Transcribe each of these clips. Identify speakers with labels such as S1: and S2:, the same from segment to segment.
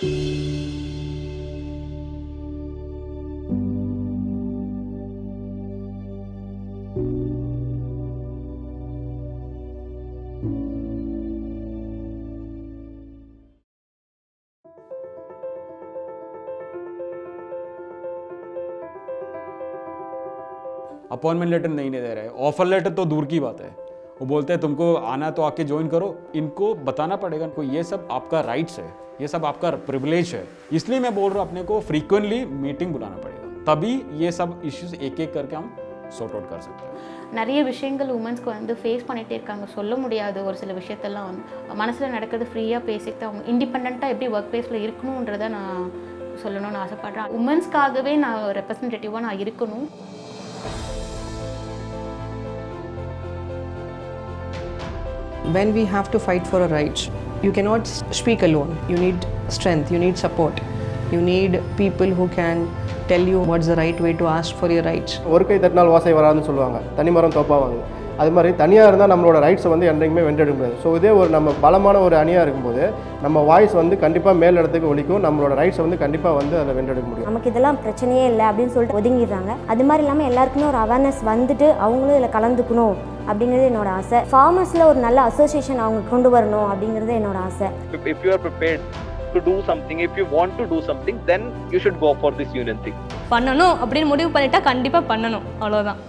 S1: Appointment letter नहीं दे रहे, offer letter तो दूर की बात है। वो बोलते हैं तुमको आना तो आके ज्वाइन करो। इनको बताना पड़ेगा को ये सब आपका राइट्स है, ये सब आपका प्रिविलेज है। इसलिए मैं बोल रहा हूँ अपने को फ्रीक्वेंटली मीटिंग बुलाना पड़ेगा, तभी ये सब इश्यूज एक एक करके हम सॉर्ट आउट कर सकते हैं।
S2: நிறைய விஷயங்கள் உமன்ஸ்க்கு வந்து ஃபேஸ் பண்ணிகிட்டே இருக்காங்க, சொல்ல முடியாது ஒரு சில விஷயத்தெல்லாம் வந்து மனசில் நடக்கிறது ஃப்ரீயாக பேசிக்கிட்டு அவங்க இண்டிபெண்ட்டாக எப்படி ஒர்க் பிளேஸில் இருக்கணுன்றதை நான் சொல்லணும்னு ஆசைப்பட்றேன். உமன்ஸ்க்காகவே நான் ரெப்ரசன்டேட்டிவாக நான் இருக்கணும்.
S3: When we have to fight for our rights, you cannot speak alone. You need strength, you need support. You need people who can tell you what's the right way to ask for your rights.
S4: ஒரு கை தட்டினால் வாசை வராதுன்னு சொல்லுவாங்க, தனிமரம் தோப்பாவாங்க. அது மாதிரி தனியாக இருந்தால் நம்மளோட ரைட்ஸை வந்து என்றைக்குமே வென்றெடுக்க முடியாது. ஸோ இதே ஒரு நம்ம பலமான ஒரு அணியாக இருக்கும்போது நம்ம வாய்ஸ் வந்து கண்டிப்பாக மேல் இடத்துக்கு ஒலிக்கும், நம்மளோட ரைட்ஸை வந்து கண்டிப்பாக வந்து அதில் வென்றெடுக்க முடியும்.
S5: நமக்கு இதெல்லாம் பிரச்சனையே இல்லை அப்படின்னு சொல்லிட்டு ஒதுங்கிடுறாங்க. அது மாதிரி இல்லாமல் எல்லாருக்குமே ஒரு அவேர்னஸ் வந்துட்டு அவங்களும் இதில் கலந்துக்கணும் அப்படிங்கிறது என்னோட ஆசை. ஃபார்மர்ஸில் ஒரு நல்ல அசோசியேஷன் அவங்க கொண்டு வரணும் அப்படிங்கிறது என்னோட ஆசை.
S6: If you are prepared to do something, if you want to do something, then you should go for this union thing.
S7: பண்ணணும் அப்படின்னு முடிவு பண்ணிட்டா கண்டிப்பாக பண்ணணும், அவ்வளோதான்.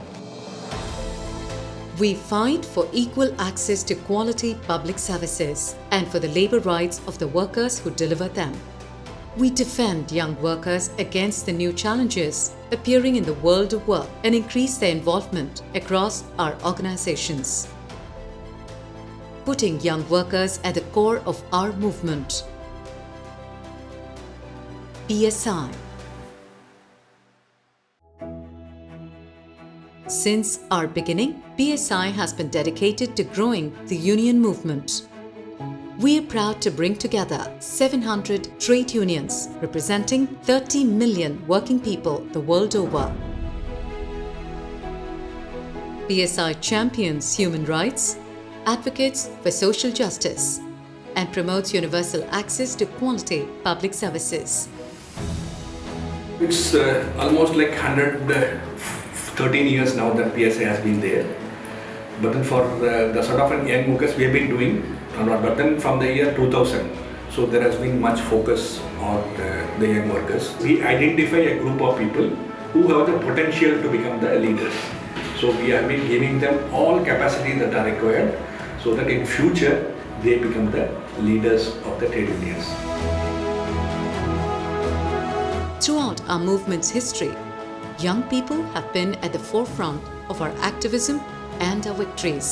S8: We fight for equal access to quality public services and for the labor rights of the workers who deliver them. We defend young workers against the new challenges appearing in the world of work and increase their involvement across our organizations. Putting young workers at the core of our movement. PSI. Since our beginning, PSI has been dedicated to growing the union movement. We are proud to bring together 700 trade unions representing 30 million working people the world over. PSI champions human rights, advocates for social justice, and promotes universal access to quality public services.
S9: It's almost like 113 years now that PSI has been there. But then for the sort of young workers we have been doing a lot. But then from the year 2000, so there has been much focus on the young workers. We identify a group of people who have the potential to become the leaders. So we have been giving them all capacity that are required so that in future they become the leaders of the trade unions.
S8: Throughout our movement's history, young people have been at the forefront of our activism and our victories.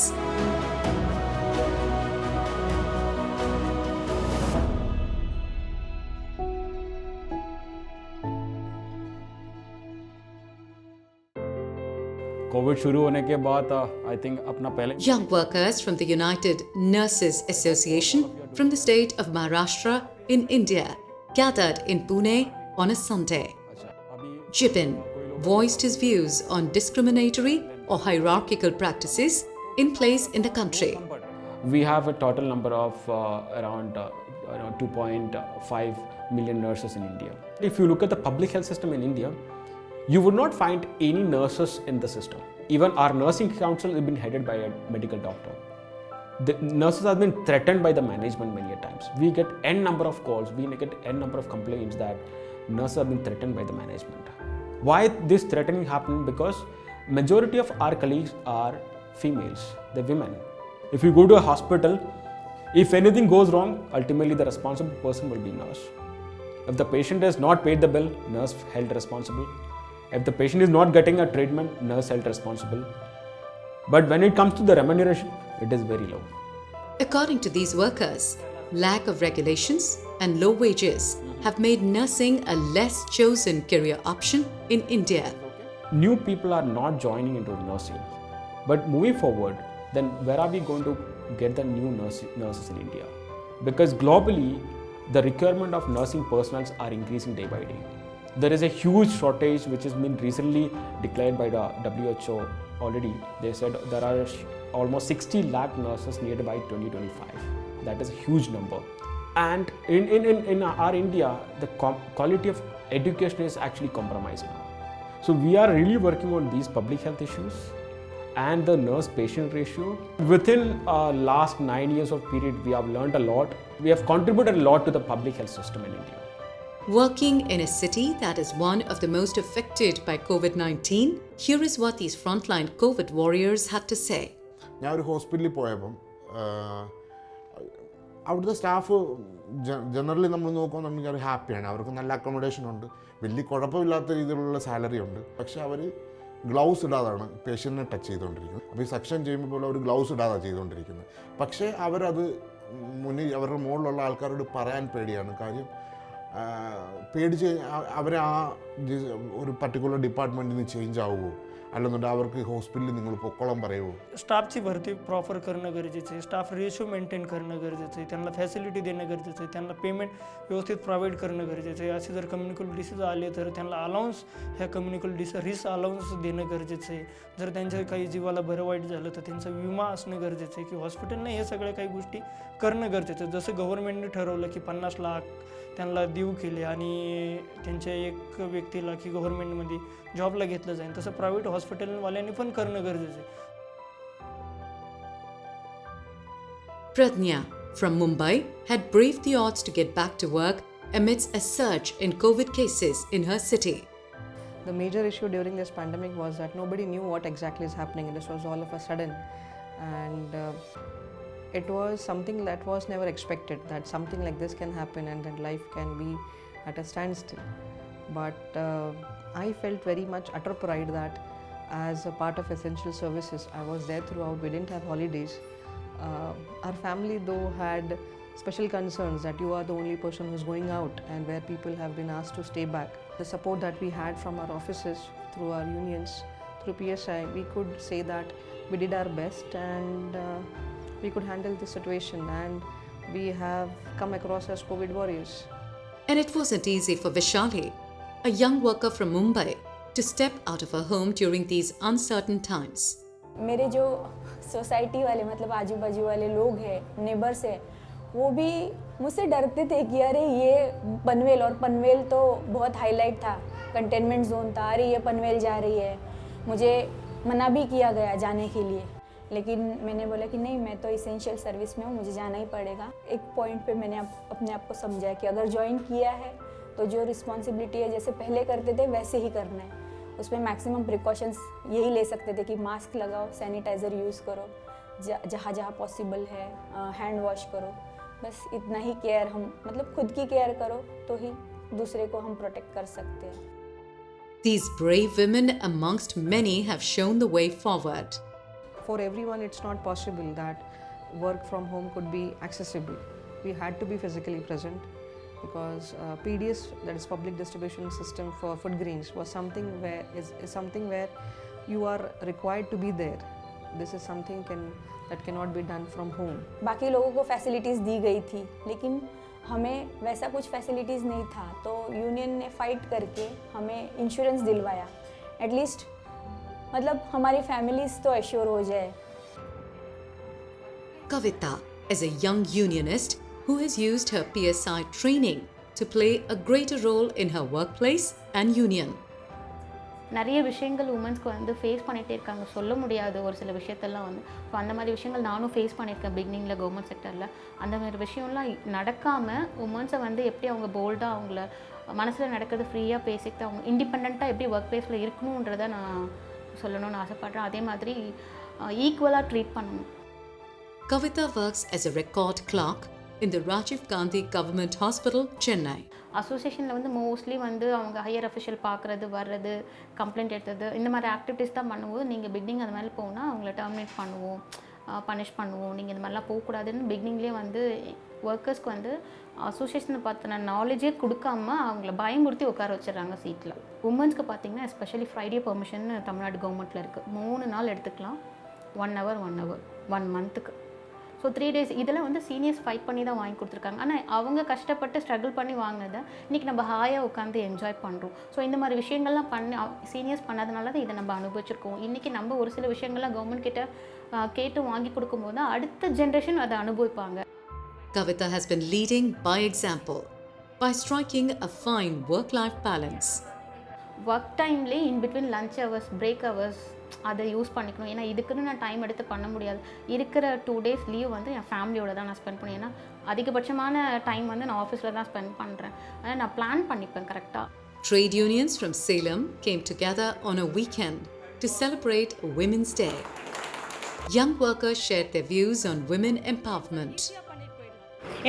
S1: Covid शुरू होने के बाद I think अपना पहले
S8: Young workers from the United Nurses Association from the state of Maharashtra in India gathered in Pune on a Sunday. Jibin voiced his views on discriminatory or hierarchical practices in place in the country.
S1: We have a total number of around 2.5 million nurses in India. If you look at the public health system in India, you would not find any nurses in the system. Even our nursing council has been headed by a medical doctor. The nurses have been threatened by the management many times. We get n number of calls, we get n number of complaints that nurses have been threatened by the management. Why this threatening happened? Because majority of our colleagues are females, they're women. If you go to a hospital, if anything goes wrong, ultimately the responsible person will be nurse. If the patient has not paid the bill, nurse held responsible. If the patient is not getting a treatment, nurse held responsible. But when it comes to the remuneration, it is very low.
S8: According to these workers, lack of regulations and low wages have made nursing a less chosen career option in India.
S1: New people are not joining into nursing. But moving forward, then where are we going to get the new nurses in India? Because globally, the requirement of nursing personnel are increasing day by day. There is a huge shortage which has been recently declared by the WHO already. They said there are almost 60 lakh nurses needed by 2025. That is a huge number. And in our India, the quality of education is actually compromised now. So we are really working on these public health issues and the nurse-patient ratio. Within last 9 years of period, we have learned a lot. We have contributed a lot to the public health system in India.
S8: Working in a city that is one of the most affected by COVID-19, here is what these frontline COVID warriors had to say.
S10: ഞാൻ ഒരു ഹോസ്പിറ്റലിൽ പോയപ്പം അവിടുത്തെ staff generally നമ്മൾ നോക്കുകയാണെന്നുണ്ടെങ്കിൽ അവർ ഹാപ്പിയാണ്, അവർക്ക് നല്ല അക്കോമഡേഷൻ ഉണ്ട്, വലിയ കുഴപ്പമില്ലാത്ത രീതിയിലുള്ള സാലറി ഉണ്ട്. പക്ഷേ അവർ ഗ്ലൗസ് ഇടാതാണ് പേഷ്യൻറ്റിനെ ടച്ച് ചെയ്തുകൊണ്ടിരിക്കുന്നത്. അപ്പോൾ ഈ സക്ഷൻ ചെയ്യുമ്പോൾ പോലും അവർ ഗ്ലൗസ് ഇടാതാണ് ചെയ്തുകൊണ്ടിരിക്കുന്നത്. പക്ഷേ അവരത് മുന്നിൽ അവരുടെ മുകളിലുള്ള ആൾക്കാരോട് പറയാൻ പേടിയാണ്. കാര്യം പേടിച്ച് അവരെ ആ ഒരു പർട്ടിക്കുലർ ഡിപ്പാർട്ട്മെൻറ്റിൽ നിന്ന് ചേഞ്ച് आवो अल्लनुंडे अवरके हॉस्पिटल निघून पोकळम परेवो.
S11: स्टाफची भरती प्रॉपर करणं गरजेचं आहे, स्टाफ रेशो मेंटेन करणं गरजेचं आहे, त्यांना फॅसिलिटी देणं गरजेचं आहे, त्यांना पेमेंट व्यवस्थित प्रोव्हाइड करणं गरजेचं आहे. असे जर कम्युनिकल डिसीज आले तर त्यांना अलाउन्स ह्या कम्युनिकल रिस्क अलाउन्स देणं गरजेचं आहे. जर त्यांच्या काही जीवाला बरं वाईट झालं तर त्यांचा विमा असणं गरजेचं आहे, की हॉस्पिटलने हे सगळ्या काही गोष्टी करणं गरजेचं आहे. जसं गव्हर्नमेंटने ठरवलं की 50 लाख त्यांना देऊ केले आणि त्यांच्या एक व्यक्तीला की गव्हर्नमेंटमध्ये जॉबला घेतलं जाईल, तसं प्रायव्हेट हॉस्पिटलवाल्यांनी पण करणं गरजेचं आहे.
S8: Pradnya from Mumbai had braved the odds to get back to work amidst a surge in COVID cases in her city.
S3: The major issue during this pandemic was that nobody knew what exactly is happening. This was all of a sudden, and it was something that was never expected, that something like this can happen and that life can be at a standstill. But I felt very much utter pride that as a part of essential services, I was there throughout. We didn't have holidays. Our family though had special concerns that you are the only person who's going out, and where people have been asked to stay back. The support that we had from our offices, through our unions, through PSI, we could say that we did our best and we could handle the situation, and we have come across as COVID warriors.
S8: And it wasn't easy for Vishali, a young worker from Mumbai, to step out of her home during these uncertain times.
S12: मेरे जो society वाले मतलब आजू बाजू वाले लोग हैं, neighbours हैं, वो भी मुझसे डरते थे कि अरे ये पनवेल, और पनवेल तो बहुत हाईलाइट था, कंटेनमेंट जोन था, अरे ये पनवेल जा रही है. मुझे मना भी किया गया जाने के लिए, लेकिन मैंने बोला कि नहीं, मैं तो इसेंशियल सर्विस में हूँ, मुझे जाना ही पड़ेगा. एक पॉइंट पे मैंने अपने आप को समझा कि अगर ज्वाइन किया है तो जो रिस्पॉन्सिबिलिटी है जैसे पहले करते थे वैसे ही करना है. उसमें मैक्सिमम प्रिकॉशंस यही ले सकते थे कि मास्क लगाओ, सैनिटाइज़र यूज़ करो, जहाँ जहाँ पॉसिबल है हैंड वॉश करो. बस इतना ही केयर, हम मतलब खुद की केयर करो तो ही दूसरे को हम प्रोटेक्ट कर सकते हैं.
S8: These brave women amongst many have shown the way forward.
S3: For everyone, it's not possible that work from home could be accessible. We had to be physically present, because PDS, that is public distribution system for food grains, was something where is something where you are required to be there. This is something that cannot be done from home.
S12: बाकी लोगों को facilities दी गई थी, लेकिन हमें वैसा कुछ facilities नहीं था, तो यूनियन ने फाइट करके हमें इंश्योरेंस दिलवाया. एटलीस्ट मतलब हमारी फैमिलीज तो एश्योर हो जाए.
S8: Kavita is a young unionist who has used her PSI training to play a greater role in her workplace and union.
S2: நிறைய விஷயங்கள் உமன்ஸ்க்கு வந்து ஃபேஸ் பண்ணிகிட்டே இருக்காங்க, சொல்ல முடியாது ஒரு சில விஷயத்தெல்லாம் வந்து. ஸோ அந்த மாதிரி விஷயங்கள் நானும் ஃபேஸ் பண்ணியிருக்கேன் பிகினிங்கில் கவர்மெண்ட் செக்டரில். அந்த மாதிரி விஷயம்லாம் நடக்காமல் உமன்ஸை வந்து எப்படி அவங்க போல்டாக அவங்கள மனசில் நடக்கிறது ஃப்ரீயாக பேசிக்கிட்டு அவங்க இண்டிபெண்ட்டாக எப்படி ஒர்க் பிளேஸில் இருக்கணுன்றதை நான் சொல்லணும்னு ஆசைப்பட்றேன். அதே மாதிரி ஈக்குவலாக ட்ரீட் பண்ணணும்.
S8: Kavita works as a record clerk in the Rajiv Gandhi Government Hospital, Chennai.
S2: அசோசியேஷனில் வந்து மோஸ்ட்லி வந்து அவங்க ஹையர் அஃபிஷியல் பார்க்குறது, வர்றது, கம்ப்ளைண்ட் எடுத்தது, இந்த மாதிரி ஆக்டிவிட்டீஸ் தான் பண்ணும்போது நீங்கள் பிகினிங் அது மாதிரி போனால் அவங்கள டெர்மினேட் பண்ணுவோம், பனிஷ் பண்ணுவோம், நீங்கள் இந்த மாதிரிலாம் போகக்கூடாதுன்னு பிகினிங்லேயே வந்து ஒர்க்கர்ஸ்க்கு வந்து அசோசியேஷனை பார்த்தின நாலேஜே கொடுக்காம அவங்கள பயமுறுத்தி உட்கார வச்சிடறாங்க சீட்டில். உமன்ஸ்க்கு பார்த்திங்கன்னா எஸ்பெஷலி ஃப்ரைடே பெர்மிஷன் தமிழ்நாடு கவர்மெண்ட்டில் இருக்குது. 3 நாள் எடுத்துக்கலாம், 1 hour 1 மந்த்துக்கு. ஸோ 3 days இதெல்லாம் வந்து சீனியர்ஸ் ஃபைட் பண்ணி தான் வாங்கி கொடுத்துருக்காங்க. ஆனால் அவங்க கஷ்டப்பட்டு ஸ்ட்ரகிள் பண்ணி வாங்கினதை இன்றைக்கி நம்ம ஹாயாக உட்காந்து என்ஜாய் பண்ணுறோம். ஸோ இந்த மாதிரி விஷயங்கள்லாம் பண்ணி சீனியர்ஸ் பண்ணதுனால தான் இதை நம்ம அனுபவிச்சிருக்கோம். இன்றைக்கி நம்ம ஒரு சில விஷயங்கள்லாம் கவர்மெண்ட் கிட்ட கேட்டு வாங்கி கொடுக்கும்போது தான் அடுத்த ஜென்ரேஷன் அதை அனுபவிப்பாங்க.
S8: Kavita has been leading by example by striking a fine work-life balance.
S2: Work டைம்லேயே in between lunch hours break hours அதை யூஸ் பண்ணிக்கணும். ஏன்னா இதுக்குன்னு நான் டைம் எடுத்து பண்ண முடியாது. இருக்கிற 2 days லீவ் வந்து என் ஃபேமிலியோட தான் நான் ஸ்பெண்ட் பண்ணுவேன். ஏன்னா அதிகபட்சமான டைம் வந்து நான் ஆஃபீஸில் தான் ஸ்பெண்ட் பண்ணுறேன். அதனால் நான் பிளான் பண்ணிப்பேன் கரெக்டாக.
S8: Trade unions from Salem came together on a weekend to celebrate Women's Day. Young workers shared their views on women empowerment.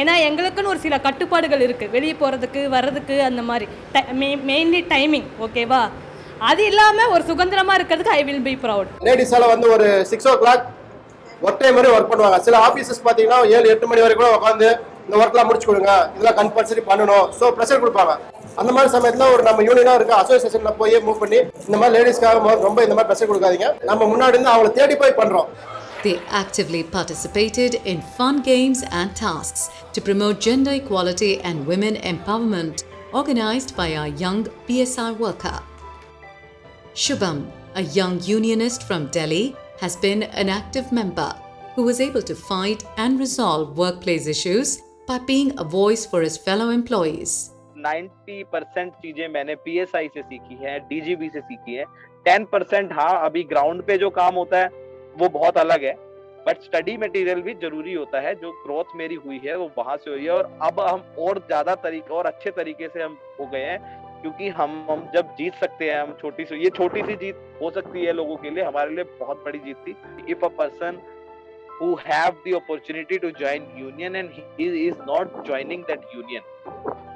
S7: ஏன்னா எங்களுக்குன்னு ஒரு சில கட்டுப்பாடுகள் இருக்குது, வெளியே போகிறதுக்கு வர்றதுக்கு, அந்த மாதிரி மெயின்லி டைமிங். ஓகேவா? அது இல்லாமல் ஒரு சுதந்திரமாக இருக்கிறதுக்கு ஐ வில் பி ப்ரவுட்.
S4: லேடிஸால் வந்து ஒரு 6 o'clock ஒர்க் டைம் வரை ஒர்க் பண்ணுவாங்க. சில ஆஃபீஸஸ் பார்த்தீங்கன்னா 7-8 மணி வரைக்கும் உட்காந்து இந்த ஒர்க்லாம் முடிச்சு கொடுங்க, இதெல்லாம் கம்பல்சரி பண்ணணும், ஸோ ப்ரெஷர் கொடுப்பாங்க. அந்த மாதிரி சமயத்தில் ஒரு நம்ம யூனியனாக இருக்க அசோசியேஷனில் போய் மூவ் பண்ணி இந்த மாதிரி லேடிஸ்க்காக ரொம்ப இந்த மாதிரி ப்ரெஷர் கொடுக்காதீங்க, நம்ம முன்னாடி இருந்து அவங்களை தேடி போய் பண்ணுறோம்.
S8: They actively participated in fun games and tasks to promote gender equality and women empowerment organized by our young PSI worker. Shubham, a young unionist from Delhi, has been an active member who was able to fight and resolve workplace issues by being a voice for his fellow employees.
S6: 90% चीजें मैंने PSI से सीखी है, DGB से सीखी है. 10% हाँ अभी ग्राउंड पे जो काम होता है वो बहुत अलग है, बट स्टडी मटेरियल भी जरूरी होता है. जो ग्रोथ मेरी हुई है वो वहां से हुई है, और अब हम और ज्यादा तरीके और अच्छे तरीके से हम हो गए हैं, क्योंकि हम जब जीत सकते हैं, हम छोटी सी जीत हो सकती है लोगों के लिए, हमारे लिए बहुत बड़ी जीत थी. If a person who have the opportunity to join union and he is not joining that union,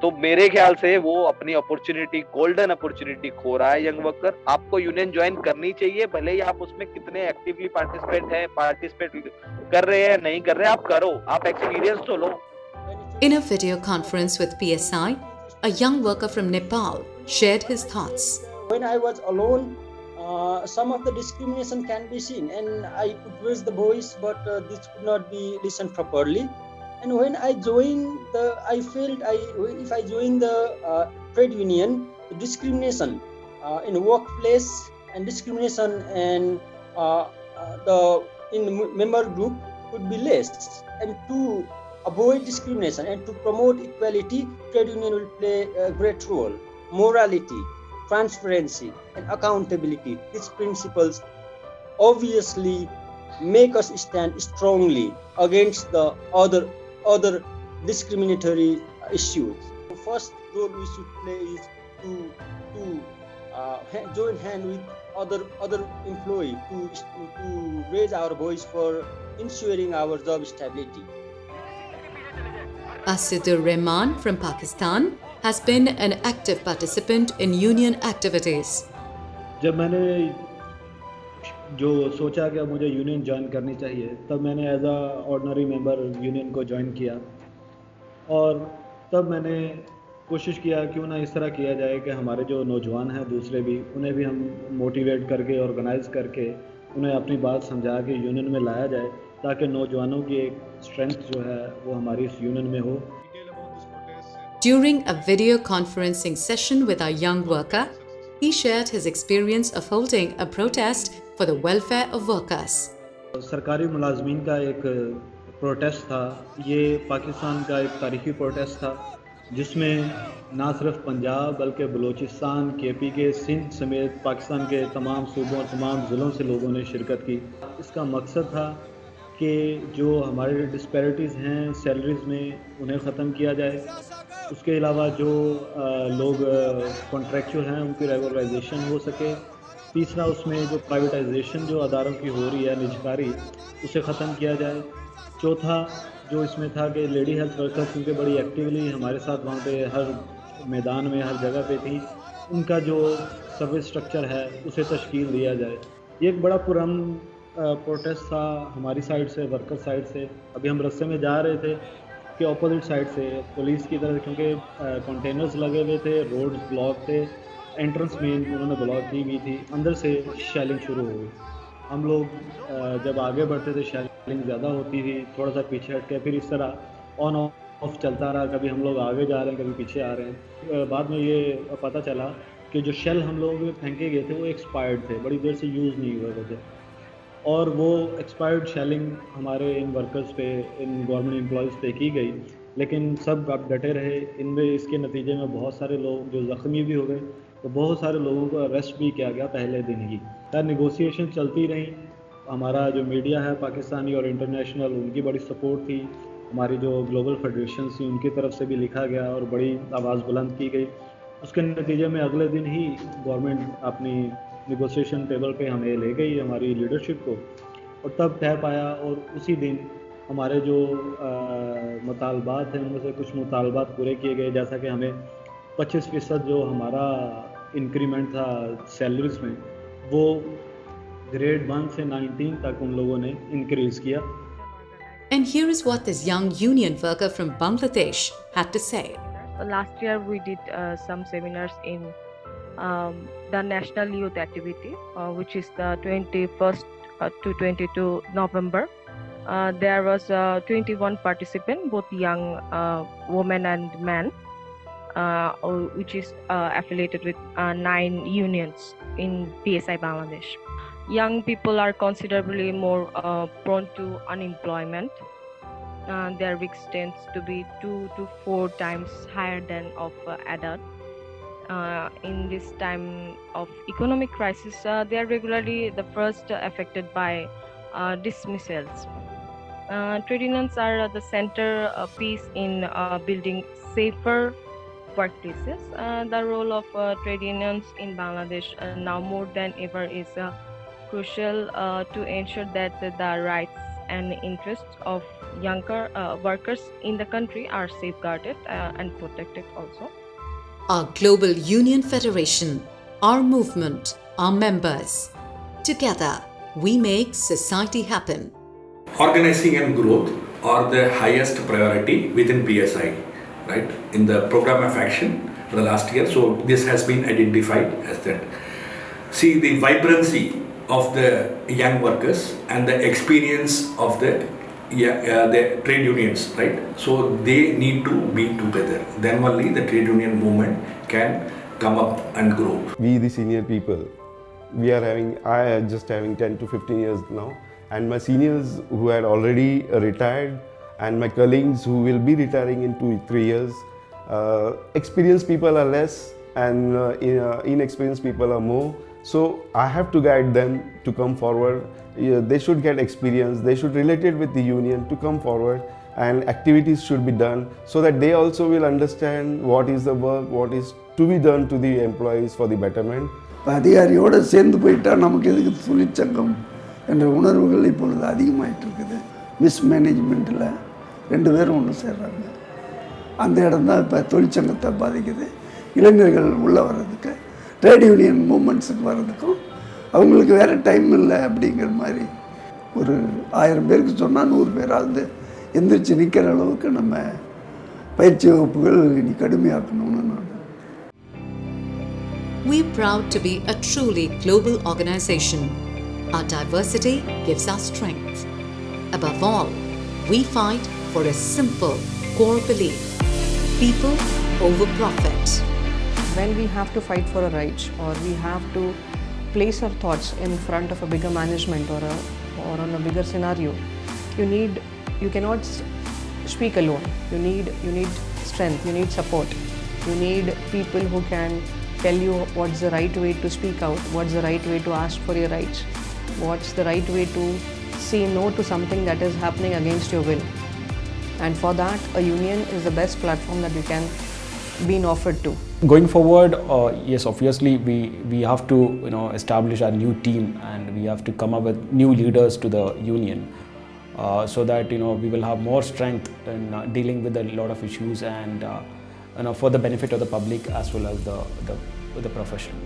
S6: तो मेरे ख्याल से वो अपनी अपॉर्चुनिटी, गोल्डन अपॉर्चुनिटी खो रहा है. यंग वर्कर, आपको यूनियन ज्वाइन करनी चाहिए, भले ही आप उसमें कितने एक्टिवली पार्टिसिपेट कर रहे हैं नहीं कर रहे, आप करो, आप एक्सपीरियंस तो लो.
S8: In a video conference with PSI, a young worker from Nepal shared his thoughts.
S13: When I was alone, some of the discrimination can be seen, and I could raise the voice, but this could not be listened properly. And when I joined I felt if I joined the trade union, the discrimination in workplace and discrimination and in member group could be less. And to avoid discrimination and to promote equality, trade union will play a great role. Morality, transparency and accountability, these principles obviously make us stand strongly against the other discriminatory issues. The first role we should play is to join hand with other employee to raise our voice for ensuring our job stability.
S8: Asidur Rahman from Pakistan has been an active participant in union activities.
S14: जब मैंने जो सोचा कि मुझे union join करनी चाहिए, तब मैंने as a ordinary member union को ज्वाइन किया, और तब मैंने कोशिश किया क्यों ना इस तरह किया जाए कि हमारे जो नौजवान हैं दूसरे भी, उन्हें भी हम मोटिवेट करके ऑर्गेनाइज करके उन्हें अपनी बात समझा के यूनियन में लाया जाए, ताकि नौजवानों की एक स्ट्रेंथ जो है वो हमारी इस यूनियन में हो.
S8: During a video conferencing session with our young worker, he shared his experience of holding a protest for the welfare of workers.
S14: सरकारी मुलाजमीन का एक प्रोटेस्ट था. ये पाकिस्तान का एक तारीखी प्रोटेस्ट था, जिसमें ना सिर्फ पंजाब बल्कि बलूचिस्तान, KP के सिंध समेत पाकिस्तान के तमाम सूबों और तमाम ज़िलों से लोगों ने शिरकत की. इसका मकसद था कि जो हमारे डिस्पैरिटीज़ हैं सैलरीज़ में, उन्हें ख़त्म किया जाए. उसके अलावा जो लोग कॉन्ट्रैक्चुअल हैं उनकी रेगुलराइजेशन हो सके. तीसरा, उसमें जो प्राइवेटाइजेशन जो अदारों की हो रही है, निजकारी, उसे ख़त्म किया जाए. चौथा जो इसमें था कि लेडी हेल्थ वर्कर्स, क्योंकि बड़ी एक्टिवली हमारे साथ वहाँ पे हर मैदान में हर जगह पे थी, उनका जो सर्विस स्ट्रक्चर है उसे तश्कील दिया जाए. ये एक बड़ा पुरान प्रोटेस्ट था हमारी साइड से, वर्कर साइड से. अभी हम रास्ते में जा रहे थे कि ऑपोजिट साइड से पुलिस की तरफ, क्योंकि कंटेनर्स लगे हुए थे, रोड्स ब्लॉक थे, एंट्रेंस में उन्होंने ब्लॉक की हुई थी, अंदर से शेलिंग शुरू हो गई. हम लोग जब आगे बढ़ते थे शेलिंग ज़्यादा होती थी, थोड़ा सा पीछे हट के फिर इस तरह ऑन ऑफ चलता रहा. कभी हम लोग आगे जा रहे हैं, कभी पीछे आ रहे हैं. बाद में ये पता चला कि जो शेल हम लोग फेंके गए थे वो एक्सपायर्ड थे, बड़ी देर से यूज़ नहीं हुए थे. और वो एक्सपायर्ड शेलिंग हमारे इन वर्कर्स पे, इन गवर्नमेंट एम्प्लॉयज़ पे की गई, लेकिन सब अब डटे रहे। इनमें इसके नतीजे में बहुत सारे लोग जो ज़ख्मी भी हो गए, तो बहुत सारे लोगों को अरेस्ट भी किया गया पहले दिन ही। नेगोशिएशन चलती रही। हमारा जो मीडिया है पाकिस्तानी और इंटरनेशनल, उनकी बड़ी सपोर्ट थी। हमारी जो ग्लोबल फेडरेशन थी उनकी तरफ से भी लिखा गया और बड़ी आवाज़ बुलंद की गई। उसके नतीजे में अगले दिन ही गवर्नमेंट अपनी नेगोशिएशन टेबल पे हमें ले गई, हमारी लीडरशिप को, और तब तय पाया। और उसी दिन हमारे जो मुतालबात हैं उनमें से कुछ मुतालबात पूरे किए गए, जैसा कि हमें 25% जो हमारा इंक्रीमेंट था सैलरीज में, वो ग्रेड 1 से 19 तक उन लोगों ने इंक्रीज़ किया।
S8: And here is what this young union worker from Bangladesh had to say.
S15: Last year we did some seminars in the National Youth Activity, which is the 21st to 22 November. There was 21 participants, both young women and men, which is affiliated with 9 unions in PSI Bangladesh. Young people are considerably more prone to unemployment. Their risk tends to be 2 to 4 times higher than of adult. In this time of economic crisis, they are regularly the first affected by dismissals. Trade unions are the center piece in building safer workplaces. The role of trade unions in Bangladesh now more than ever is crucial to ensure that the rights and interests of younger workers in the country are safeguarded and protected also.
S8: Our global union federation, our movement, our members. Together, we make society happen.
S9: Organizing and growth are the highest priority within PSI, right? In the program of action for the last year, so this has been identified as that. See, the vibrancy of the young workers and the experience of the trade unions, right? So they need to be together. Then only the trade union movement can come up and grow.
S16: We, the senior people, I am just having 10 to 15 years now, and my seniors who had already retired, and my colleagues who will be retiring in 2-3 years, experienced people are less, and inexperienced people are more. So I have to guide them to come forward. They should get experience, they should relate it with the union to come forward, and activities should be done so that they also will understand what is the work, what is to be done to the employees for the betterment.
S17: அதிகாரியோடு சேர்ந்து போயிட்டால் நமக்கு எதுக்கு தொழிற்சங்கம் என்ற உணர்வுகள் இப்பொழுது அதிகமாகிட்டு இருக்குது. மிஸ்மேனேஜ்மெண்ட்டில் 2 பேரும் ஒன்று சேர்றாங்க. அந்த இடம் தான் இப்போ தொழிற்சங்கத்தை பாதிக்குது. இளைஞர்கள் உள்ளே வர்றதுக்கு, ட்ரேட் யூனியன் மூமெண்ட்ஸுக்கு வர்றதுக்கும் அவங்களுக்கு வேறு டைம் இல்லை அப்படிங்கிற மாதிரி. ஒரு 1000 பேருக்கு சொன்னால் 100 பேராவது எந்திரிச்சு நிற்கிற அளவுக்கு நம்ம பயிற்சி வகுப்புகள் இனி கடுமையாக்கணும்னு நான்.
S8: We're proud to be a truly global organization. Our diversity gives us strength. Above all, we fight for a simple core belief: people over profit.
S3: When we have to fight for a right, or we have to place our thoughts in front of a bigger management or on a bigger scenario, you cannot speak alone. You need strength, you need support, you need people who can tell you what's the right way to speak out, what's the right way to ask for your rights, what's the right way to say no to something that is happening against your will. And for that, a union is the best platform that you can be offered to.
S1: Going forward, yes, obviously we have to establish our new team, and we have to come up with new leaders to the union, so that we will have more strength in dealing with a lot of issues, and for the benefit of the public as well as the profession.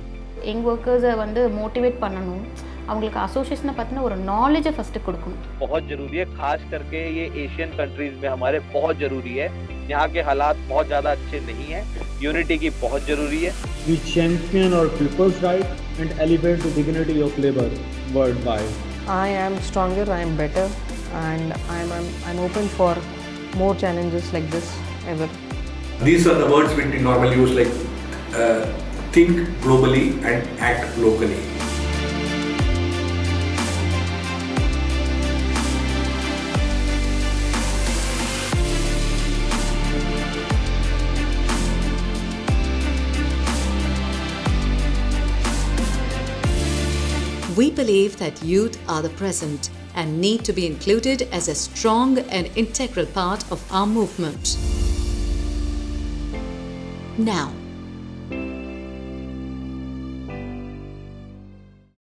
S2: Young ஒர்க்கர்ஸை வந்து motivate பண்ணணும், அவங்களுக்கு அசோசியேஷனை பற்றின ஒரு நாலேஜை first கொடுக்கணும்.
S6: बहुत जरूरी है, खास करके ये एशियन कंट्रीज में हमारे बहुत जरूरी है. यहाँ के हालात बहुत ज़्यादा अच्छे नहीं हैं, यूनिटी की बहुत जरूरी है.
S14: We champion our people's rights and elevate the dignity of labor worldwide.
S3: I am stronger, I am better, and I'm open for more challenges like this ever.
S9: These are the words which we normally use, like think globally and act locally.
S8: We believe that youth are the present and need to be included as a strong and integral part of our movement. Now,